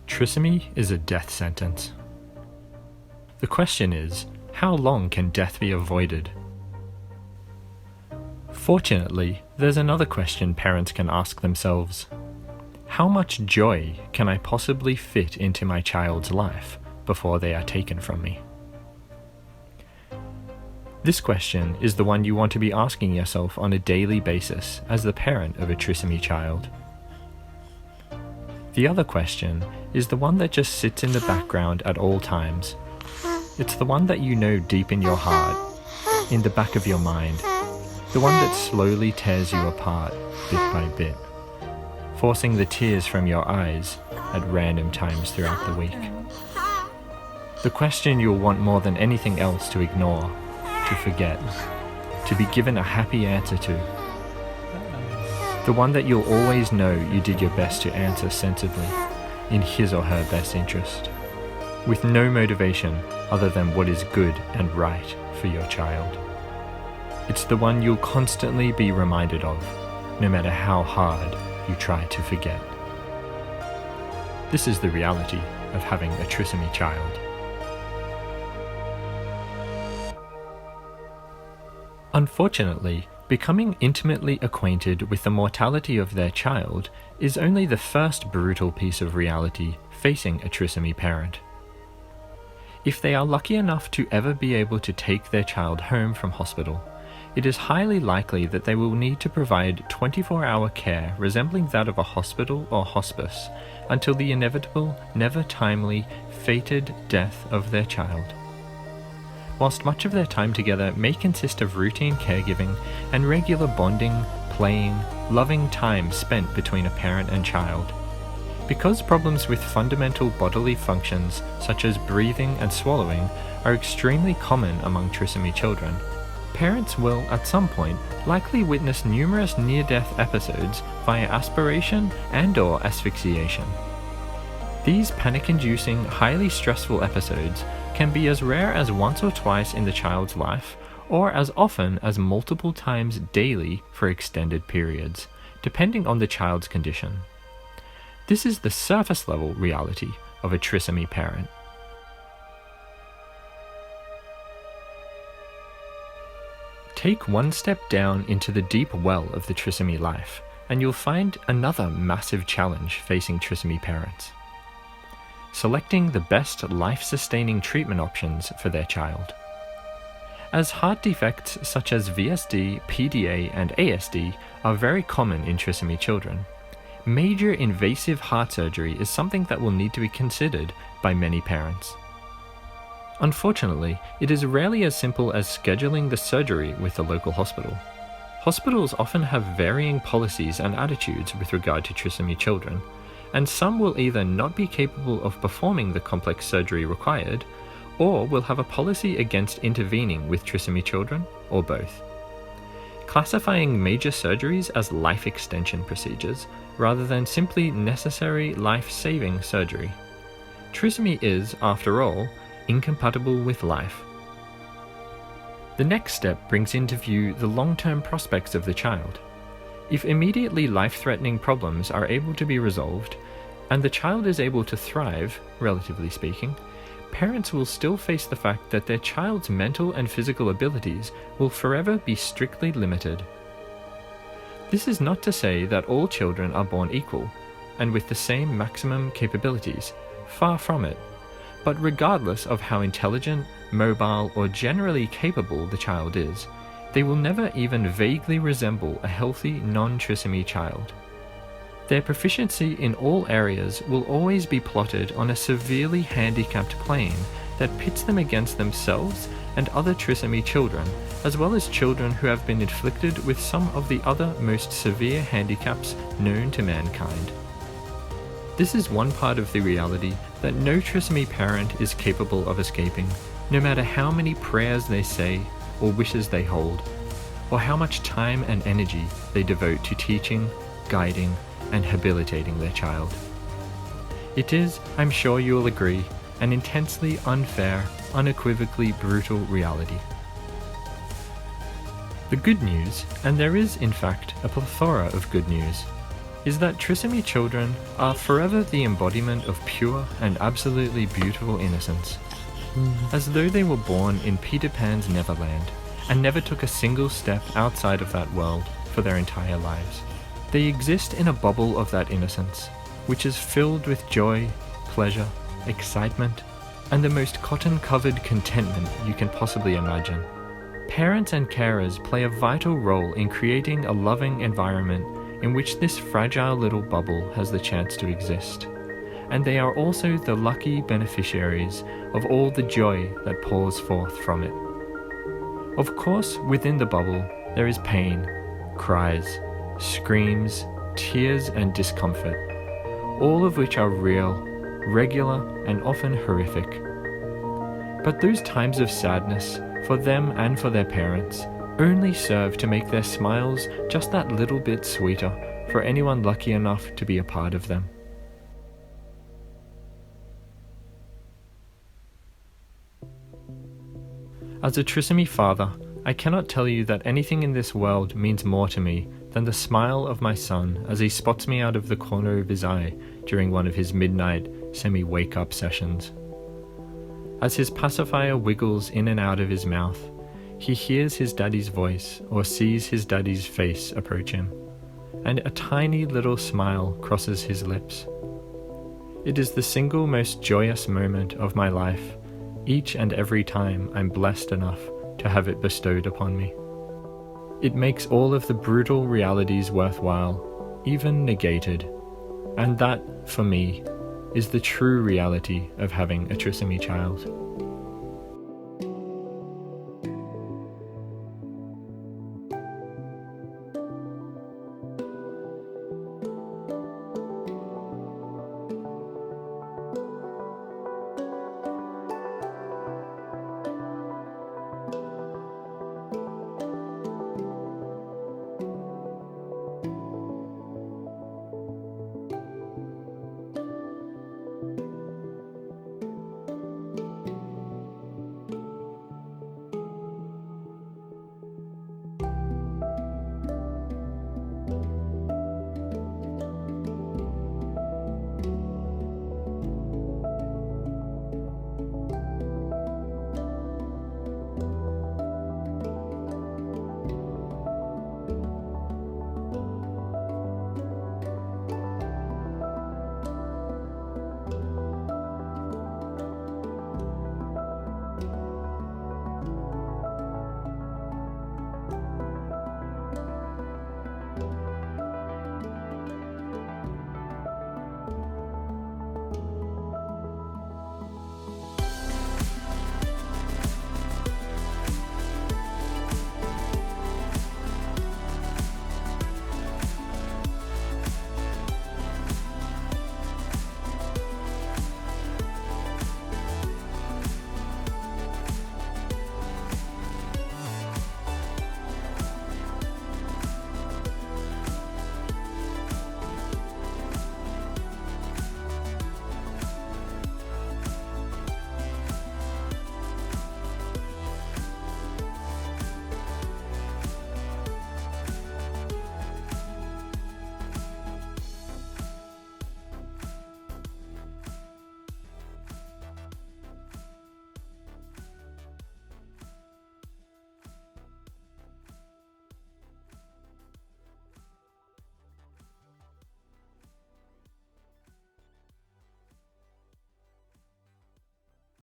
Trisomy is a death sentence. The question is, how long can death be avoided? Fortunately, there's another question parents can ask themselves. How much joy can I possibly fit into my child's life before they are taken from me? This question is the one you want to be asking yourself on a daily basis as the parent of a trisomy child. The other question is the one that just sits in the background at all times. It's the one that you know deep in your heart, in the back of your mind, the one that slowly tears you apart bit by bit, forcing the tears from your eyes at random times throughout the week. The question you'll want more than anything else to ignore, to forget, to be given a happy answer to. The one that you'll always know you did your best to answer sensibly, in his or her best interest, with no motivation other than what is good and right for your child. It's the one you'll constantly be reminded of, no matter how hard you try to forget. This is the reality of having a trisomy child. Unfortunately, becoming intimately acquainted with the mortality of their child is only the first brutal piece of reality facing a trisomy parent. If they are lucky enough to ever be able to take their child home from hospital, it is highly likely that they will need to provide 24-hour care resembling that of a hospital or hospice until the inevitable, never timely, fated death of their child. Whilst much of their time together may consist of routine caregiving and regular bonding, playing, loving time spent between a parent and child. Because problems with fundamental bodily functions such as breathing and swallowing are extremely common among trisomy children, parents will, at some point, likely witness numerous near-death episodes via aspiration and/or asphyxiation. These panic-inducing, highly stressful episodes can be as rare as once or twice in the child's life, or as often as multiple times daily for extended periods, depending on the child's condition. This is the surface-level reality of a trisomy parent. Take one step down into the deep well of the trisomy life, and you'll find another massive challenge facing trisomy parents. Selecting the best life-sustaining treatment options for their child. As heart defects such as VSD, PDA, and ASD are very common in trisomy children, major invasive heart surgery is something that will need to be considered by many parents. Unfortunately, it is rarely as simple as scheduling the surgery with the local hospital. Hospitals often have varying policies and attitudes with regard to trisomy children, and some will either not be capable of performing the complex surgery required, or will have a policy against intervening with trisomy children, or both. Classifying major surgeries as life extension procedures, rather than simply necessary life-saving surgery. Trisomy is, after all, incompatible with life. The next step brings into view the long-term prospects of the child. If immediately life-threatening problems are able to be resolved, and the child is able to thrive, relatively speaking, parents will still face the fact that their child's mental and physical abilities will forever be strictly limited. This is not to say that all children are born equal, and with the same maximum capabilities, far from it, But regardless of how intelligent, mobile, or generally capable the child is, they will never even vaguely resemble a healthy non-trisomy child. Their proficiency in all areas will always be plotted on a severely handicapped plane that pits them against themselves and other trisomy children, as well as children who have been inflicted with some of the other most severe handicaps known to mankind. This is one part of the reality that no trisomy parent is capable of escaping, no matter how many prayers they say or wishes they hold, or how much time and energy they devote to teaching, guiding, and habilitating their child. It is, I'm sure you'll agree, an intensely unfair, unequivocally brutal reality. The good news, and there is in fact a plethora of good news, is that trisomy children are forever the embodiment of pure and absolutely beautiful innocence, as though they were born in Peter Pan's Neverland and never took a single step outside of that world for their entire lives. They exist in a bubble of that innocence, which is filled with joy, pleasure, excitement, and the most cotton-covered contentment you can possibly imagine. Parents and carers play a vital role in creating a loving environment in which this fragile little bubble has the chance to exist, and they are also the lucky beneficiaries of all the joy that pours forth from it. Of course, within the bubble, there is pain, cries, screams, tears, and discomfort, all of which are real, regular, and often horrific. But those times of sadness, for them and for their parents, only serve to make their smiles just that little bit sweeter for anyone lucky enough to be a part of them. As a trisomy father, I cannot tell you that anything in this world means more to me than the smile of my son as he spots me out of the corner of his eye during one of his midnight semi-wake-up sessions. As his pacifier wiggles in and out of his mouth, he hears his daddy's voice or sees his daddy's face approach him, and a tiny little smile crosses his lips. It is the single most joyous moment of my life, each and every time I'm blessed enough to have it bestowed upon me. It makes all of the brutal realities worthwhile, even negated, and that, for me, is the true reality of having a trisomy child.